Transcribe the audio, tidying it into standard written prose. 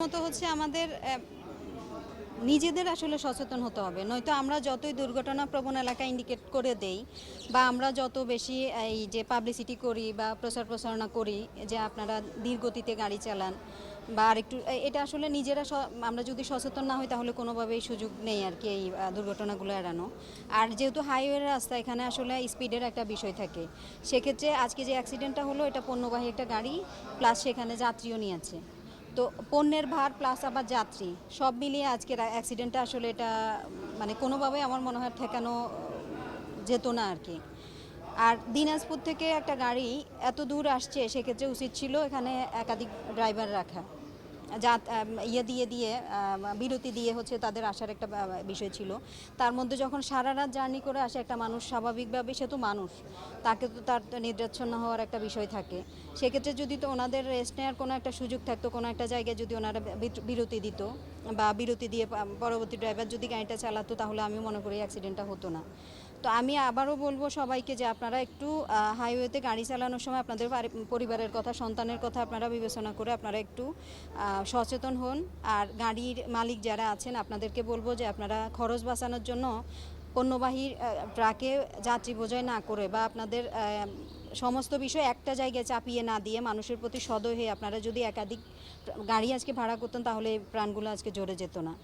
মতো হচ্ছে আমাদের নিজেদের আসলে সচেতন হতে হবে, নয়তো আমরা যতই দুর্ঘটনা প্রবণ এলাকা ইন্ডিকেট করে দেই বা আমরা যত বেশি এই যে পাবলিসিটি করি বা প্রচার প্রচারণা করি যে আপনারা ধীর গতিতে গাড়ি চালান বা আরেকটু এটা আসলে নিজেরা আমরা যদি সচেতন না হই তাহলে কোনোভাবেই সুযোগ নেই আর কি এই দুর্ঘটনাগুলো এড়ানো। আর যেহেতু হাইওয়ের রাস্তা, এখানে আসলে স্পিডের একটা বিষয় থাকে, সেক্ষেত্রে আজকে যে অ্যাক্সিডেন্টটা হলো এটা পণ্যবাহী একটা গাড়ি প্লাস সেখানে যাত্রীও নিয়েছে। তো পণ্যের ভার প্লাস আবার যাত্রী সব মিলিয়ে আজকের অ্যাক্সিডেন্টটা আসলে এটা মানে কোনোভাবে আমার মনে হয় ঠেকানো যেত না আর কি। আর দিনাজপুর থেকে একটা গাড়ি এত দূর আসছে, সেক্ষেত্রে উচিত ছিল এখানে একাধিক ড্রাইভার রাখা, যা বিরতি দিয়ে হচ্ছে তাদের আসার একটা বিষয় ছিল। তার মধ্যে যখন সারা রাত জার্নি করে আসে একটা মানুষ, স্বাভাবিকভাবে সে তো মানুষ, তাকে তো তার নিদ্রাচ্ছন্ন হওয়ার একটা বিষয় থাকে। সেক্ষেত্রে যদি তো ওনাদের রেস্ট নেওয়ার কোনো একটা সুযোগ থাকতো, কোনো একটা জায়গায় যদি ওনারা বিরতি দিত বা বিরতি দিয়ে পরবর্তী ড্রাইভার যদি গাড়িটা চালাতো, তাহলে আমি মনে করি অ্যাক্সিডেন্টটা হতো না। তো আমি আবারও বলবো সবাইকে যে আপনারা একটু হাইওয়েতে গাড়ি চালানোর সময় আপনাদের পরিবারের কথা, সন্তানের কথা আপনারা বিবেচনা করে আপনারা একটু সচেতন হন। আর গাড়ির মালিক যারা আছেন আপনাদেরকে বলবো যে আপনারা খরচ বাঁচানোর জন্য পণ্যবাহী ট্রাকে যাত্রী বোঝাই না করে বা আপনাদের সমস্ত বিষয় একটা জায়গায় চাপিয়ে না দিয়ে মানুষের প্রতি সদয় হয়ে আপনারা যদি একাধিক গাড়ি আজকে ভাড়া করতেন তাহলে প্রাণগুলো আজকে জড়ে যেত না।